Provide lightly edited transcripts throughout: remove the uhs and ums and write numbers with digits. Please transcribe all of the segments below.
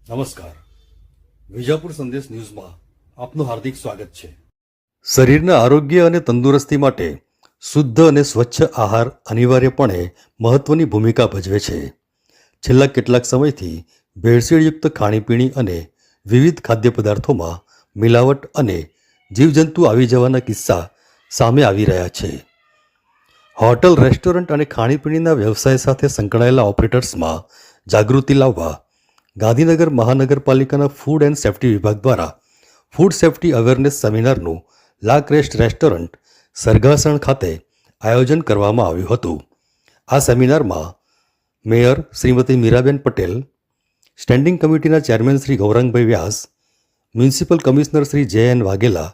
નમસ્કાર. વિજાપુર સંદેશ ન્યૂઝમાં આપનું હાર્દિક સ્વાગત છે. શરીરના આરોગ્ય અને તંદુરસ્તી માટે શુદ્ધ અને સ્વચ્છ આહાર અનિવાર્યપણે મહત્વની ભૂમિકા ભજવે છે. છેલ્લા કેટલાક સમયથી ભેળસેળયુક્ત ખાણીપીણી અને વિવિધ ખાદ્ય પદાર્થોમાં મિલાવટ અને જીવજંતુ આવી જવાના કિસ્સા સામે આવી રહ્યા છે. હોટલ, રેસ્ટોરન્ટ અને ખાણીપીણીના વ્યવસાય સાથે સંકળાયેલા ઓપરેટર્સમાં જાગૃતિ લાવવા ગાંધીનગર મહાનગરપાલિકાના ફૂડ એન્ડ સેફ્ટી વિભાગ દ્વારા ફૂડ સેફ્ટી અવેરનેસ સેમિનારનું લા ક્રેસ્ટ રેસ્ટોરન્ટ સરગાસણ ખાતે આયોજન કરવામાં આવ્યું હતું. આ સેમિનારમાં મેયર શ્રીમતી મીરાબેન પટેલ, સ્ટેન્ડિંગ કમિટીના ચેરમેન શ્રી ગૌરાંગભાઈ વ્યાસ, municipal commissioner Shri J N. Vaghela,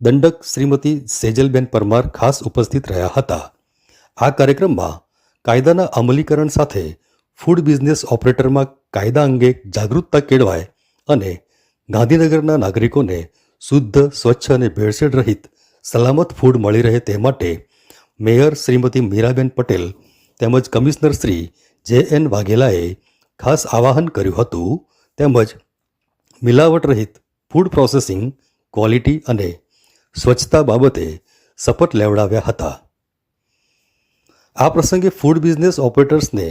દંડક શ્રીમતી સેજલબેન પરમાર ખાસ ઉપસ્થિત રહ્યા હતા. આ કાર્યક્રમમાં કાયદાના અમલીકરણ સાથે ફૂડ બિઝનેસ ઓપરેટરમાં કાયદા અંગે જાગૃતતા કેળવાય અને ગાંધીનગરના નાગરિકોને શુદ્ધ, સ્વચ્છ અને ભેળસેળ રહિત સલામત ફૂડ મળી રહે તે માટે મેયર શ્રીમતી મીરાબેન પટેલ તેમજ કમિશનર શ્રી જે.એન. વાઘેલાએ ખાસ આવાહન કર્યું હતું. તેમજ મિલાવટ રહિત ફૂડ પ્રોસેસિંગ, ક્વોલિટી અને સ્વચ્છતા બાબતે શપથ લેવડાવ્યા હતા. આ પ્રસંગે ફૂડ બિઝનેસ ઓપરેટર્સને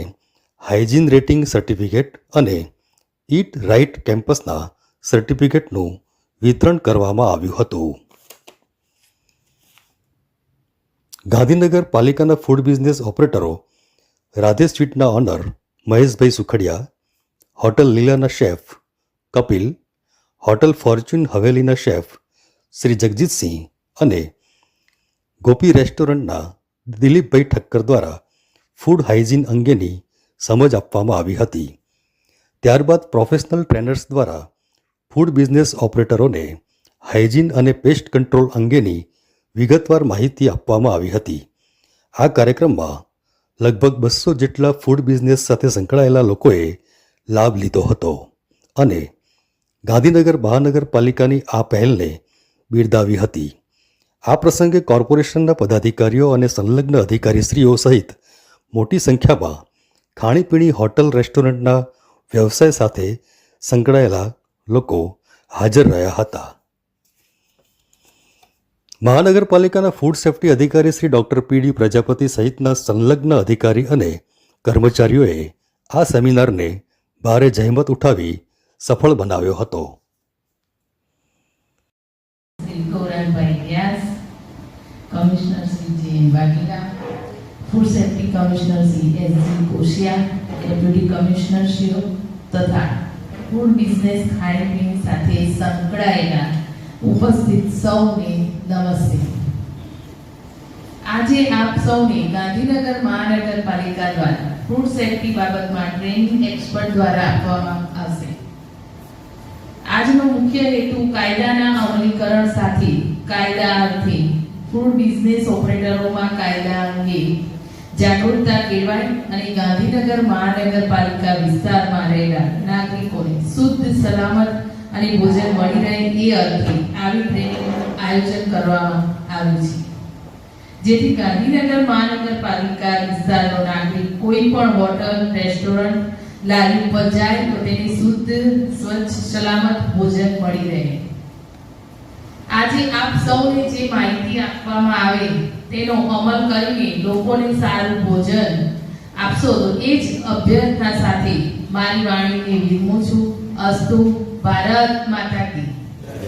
હાઇજીન રેટિંગ સર્ટિફિકેટ અને ઈટ રાઇટ કેમ્પસના સર્ટિફિકેટનું વિતરણ કરવામાં આવ્યું હતું. ગાંધીનગર પાલિકાના ફૂડ બિઝનેસ ઓપરેટરો રાધે સ્વીટના ઓનર મહેશભાઈ સુખડિયા, હોટલ લીલાના શેફ કપિલ, હોટલ ફોર્ચ્યુન હવેલીના શેફ શ્રી જગજીતસિંહ અને ગોપી રેસ્ટોરન્ટના દિલીપભાઈ ઠક્કર દ્વારા ફૂડ હાઇજીન અંગેની સમજ આપવામાં આવી હતી. ત્યારબાદ પ્રોફેશનલ ટ્રેનર્સ દ્વારા ફૂડ બિઝનેસ ઓપરેટરોને હાઇજીન અને પેસ્ટ કંટ્રોલ અંગેની વિગતવાર માહિતી આપવામાં આવી હતી. આ કાર્યક્રમમાં લગભગ 200 જેટલા ફૂડ બિઝનેસ સાથે સંકળાયેલા લોકોએ લાભ લીધો હતો અને ગાંધીનગર મહાનગરપાલિકાની આ પહેલને બિરદાવી હતી. આ પ્રસંગે કોર્પોરેશનના પદાધિકારીઓ અને સંલગ્ન અધિકારીશ્રીઓ સહિત મોટી સંખ્યામાં ખાણીપીણી, હોટલ, રેસ્ટોરન્ટના વ્યવસાય સાથે સંકળાયેલા લોકો હાજર રહ્યા હતા. મહાનગરપાલિકાના ફૂડ સેફ્ટી અધિકારી શ્રી ડૉક્ટર પી.ડી. પ્રજાપતિ સહિતના સંલગ્ન અધિકારી અને કર્મચારીઓએ આ સેમિનારને ભારે જહેમત ઉઠાવી સફળ બનાવ્યો હતો. Gaurangbhai Vyas, commissioner Shri J N. Vaghela, food safety commissioner Shri S G. Koshiya, deputy કમિશનરશ્રીઓ તથા ફૂડ બિઝનેસ ખાણીપીણી સાથે સંકળાયેલા ઉપસ્થિત સૌને નમસ્તે. આજે આપ સૌને ગાંધીનગર મહાનગરપાલિકા દ્વારા ફૂડ સેફ્ટી બાબતમાં ટ્રેનિંગ એક્સપર્ટ દ્વારા આપવામાં આવશે. આજનો મુખ્ય હેતુ કાયદાના અમલીકરણ સાથે કાયદા અર્થે ફૂડ બિઝનેસ ઓપરેટરોમાં કાયદા અંગે જાગૃતતા કેળવાય અને ગાંધીનગર મહાનગરપાલિકા વિસ્તારમાં રહેલા નાગરિકોને શુદ્ધ, સલામત અને ભોજન મળી રહે એ અર્થે આવી ટ્રેનિંગનું આયોજન કરવામાં આવ્યું છે. જેથી ગાંધીનગર મહાનગરપાલિકા વિસ્તારનો નાગરિક કોઈ પણ હોટલ, રેસ્ટોરન્ટ, લારી ઉપર જાય તો તેને શુદ્ધ, સ્વચ્છ, સલામત ભોજન મળી રહે. આજે આપ સૌને જે માહિતી આપવામાં આવે તેનો અમલ કરીને લોકોને સારું ભોજન આપશો તો એ જ અભ્યર્થના સાથે મારી વાણીને વિરમું છું. અસ્તુ. ભારત માતા કી.